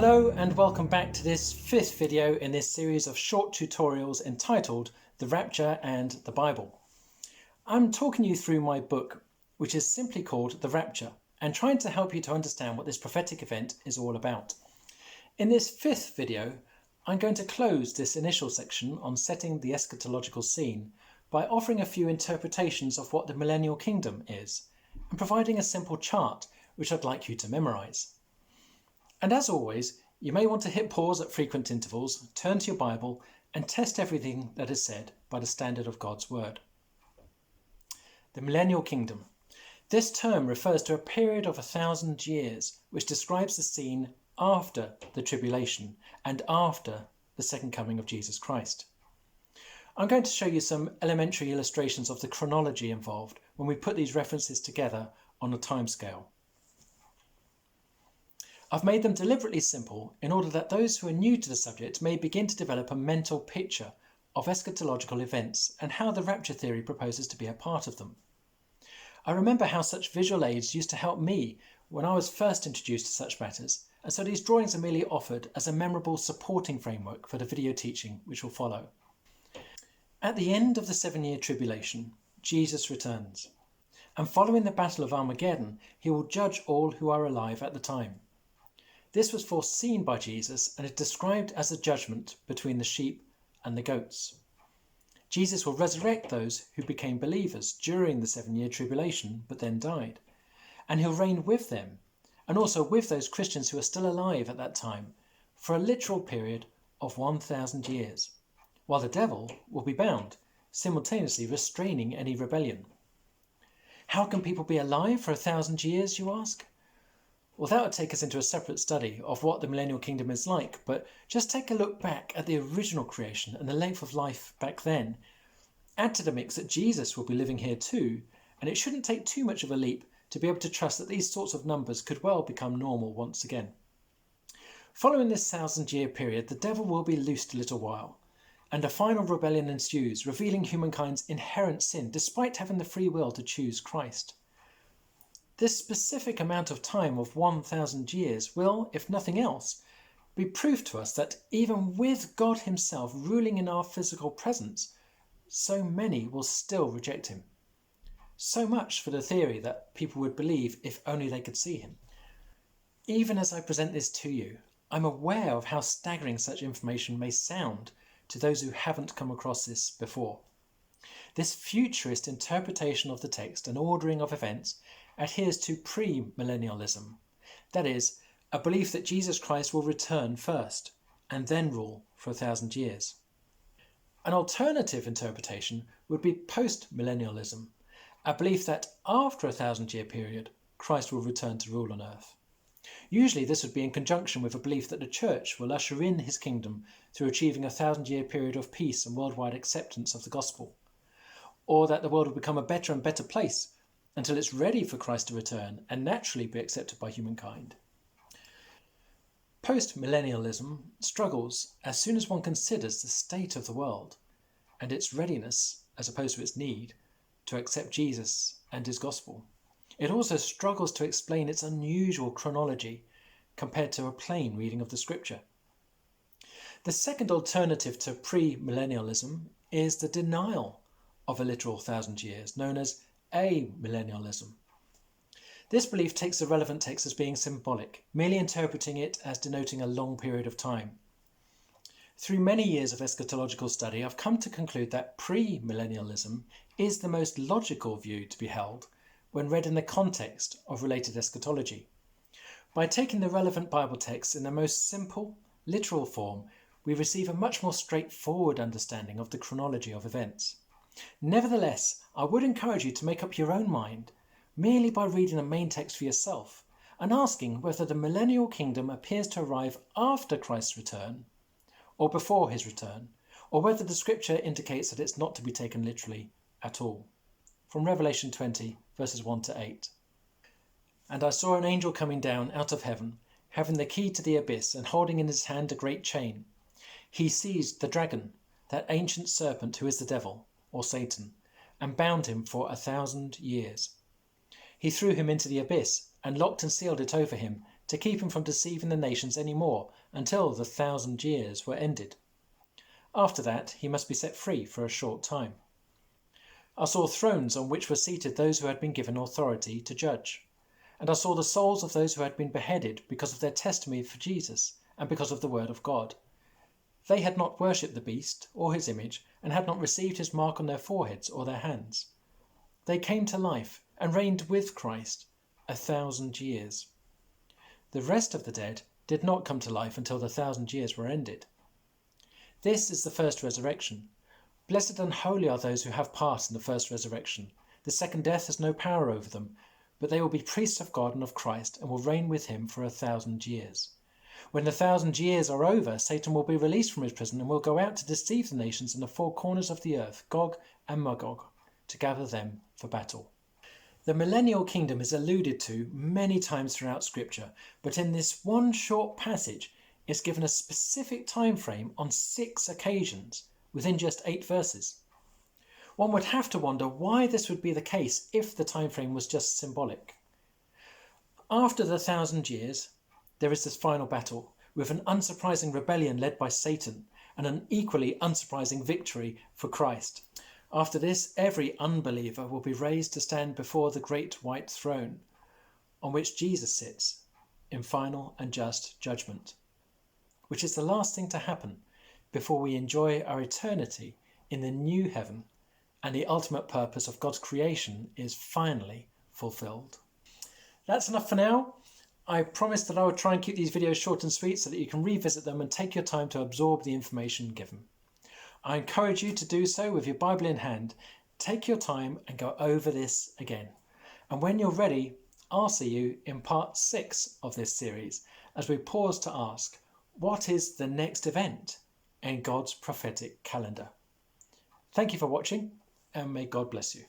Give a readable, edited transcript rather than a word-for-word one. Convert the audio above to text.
Hello and welcome back to this fifth video in this series of short tutorials entitled The Rapture and the Bible. I'm talking you through my book, which is simply called The Rapture, and trying to help you to understand what this prophetic event is all about. In this fifth video, I'm going to close this initial section on setting the eschatological scene by offering a few interpretations of what the Millennial Kingdom is, and providing a simple chart which I'd like you to memorize. And as always, you may want to hit pause at frequent intervals, turn to your Bible, and test everything that is said by the standard of God's Word. The Millennial Kingdom. This term refers to a period of 1,000 years, which describes the scene after the tribulation and after the second coming of Jesus Christ. I'm going to show you some elementary illustrations of the chronology involved when we put these references together on a timescale. I've made them deliberately simple in order that those who are new to the subject may begin to develop a mental picture of eschatological events and how the rapture theory proposes to be a part of them. I remember how such visual aids used to help me when I was first introduced to such matters, and so these drawings are merely offered as a memorable supporting framework for the video teaching which will follow. At the end of the 7-year tribulation, Jesus returns, and following the Battle of Armageddon, he will judge all who are alive at the time. This was foreseen by Jesus and is described as a judgment between the sheep and the goats. Jesus will resurrect those who became believers during the 7-year tribulation but then died, and he'll reign with them and also with those Christians who are still alive at that time for a literal period of 1,000 years, while the devil will be bound, simultaneously restraining any rebellion. How can people be alive for 1,000 years, you ask? Well, that would take us into a separate study of what the Millennial Kingdom is like, but just take a look back at the original creation and the length of life back then. Add to the mix that Jesus will be living here too, and it shouldn't take too much of a leap to be able to trust that these sorts of numbers could well become normal once again. Following this 1,000-year period, the devil will be loosed a little while, and a final rebellion ensues, revealing humankind's inherent sin despite having the free will to choose Christ. This specific amount of time of 1,000 years will, if nothing else, be proof to us that even with God himself ruling in our physical presence, so many will still reject him. So much for the theory that people would believe if only they could see him. Even as I present this to you, I'm aware of how staggering such information may sound to those who haven't come across this before. This futurist interpretation of the text and ordering of events adheres to pre-millennialism, that is, a belief that Jesus Christ will return first and then rule for 1,000 years. An alternative interpretation would be post-millennialism, a belief that after a 1,000-year period, Christ will return to rule on earth. Usually this would be in conjunction with a belief that the church will usher in his kingdom through achieving a 1,000-year period of peace and worldwide acceptance of the gospel, or that the world will become a better and better place until it's ready for Christ to return and naturally be accepted by humankind. Post-millennialism struggles as soon as one considers the state of the world and its readiness, as opposed to its need, to accept Jesus and his gospel. It also struggles to explain its unusual chronology compared to a plain reading of the scripture. The second alternative to pre-millennialism is the denial of a literal 1,000 years, known as amillennialism. This belief takes the relevant text as being symbolic, merely interpreting it as denoting a long period of time. Through many years of eschatological study, I've come to conclude that pre-millennialism is the most logical view to be held when read in the context of related eschatology. By taking the relevant Bible texts in the most simple, literal form, we receive a much more straightforward understanding of the chronology of events. Nevertheless, I would encourage you to make up your own mind merely by reading the main text for yourself and asking whether the millennial kingdom appears to arrive after Christ's return or before his return, or whether the scripture indicates that it's not to be taken literally at all. From Revelation 20, verses 1 to 8. And I saw an angel coming down out of heaven, having the key to the abyss and holding in his hand a great chain. He seized the dragon, that ancient serpent who is the devil, or Satan, and bound him for 1,000 years. He threw him into the abyss and locked and sealed it over him to keep him from deceiving the nations any more until the 1,000 years were ended. After that, he must be set free for a short time. I saw thrones on which were seated those who had been given authority to judge. And I saw the souls of those who had been beheaded because of their testimony for Jesus and because of the word of God. They had not worshipped the beast or his image and had not received his mark on their foreheads or their hands. They came to life and reigned with Christ 1,000 years. The rest of the dead did not come to life until the 1,000 years were ended. This is the first resurrection. Blessed and holy are those who have part in the first resurrection. The second death has no power over them, but they will be priests of God and of Christ and will reign with him for 1,000 years. When the 1,000 years are over, Satan will be released from his prison and will go out to deceive the nations in the four corners of the earth, Gog and Magog, to gather them for battle. The millennial kingdom is alluded to many times throughout Scripture, but in this one short passage, it's given a specific time frame on 6 occasions within just 8 verses. One would have to wonder why this would be the case if the time frame was just symbolic. After the 1,000 years, there is this final battle with an unsurprising rebellion led by Satan and an equally unsurprising victory for Christ. After this, every unbeliever will be raised to stand before the great white throne on which Jesus sits in final and just judgment, which is the last thing to happen before we enjoy our eternity in the new heaven and the ultimate purpose of God's creation is finally fulfilled. That's enough for now. I promised that I would try and keep these videos short and sweet so that you can revisit them and take your time to absorb the information given. I encourage you to do so with your Bible in hand. Take your time and go over this again. And when you're ready, I'll see you in part 6 of this series as we pause to ask, what is the next event in God's prophetic calendar? Thank you for watching, and may God bless you.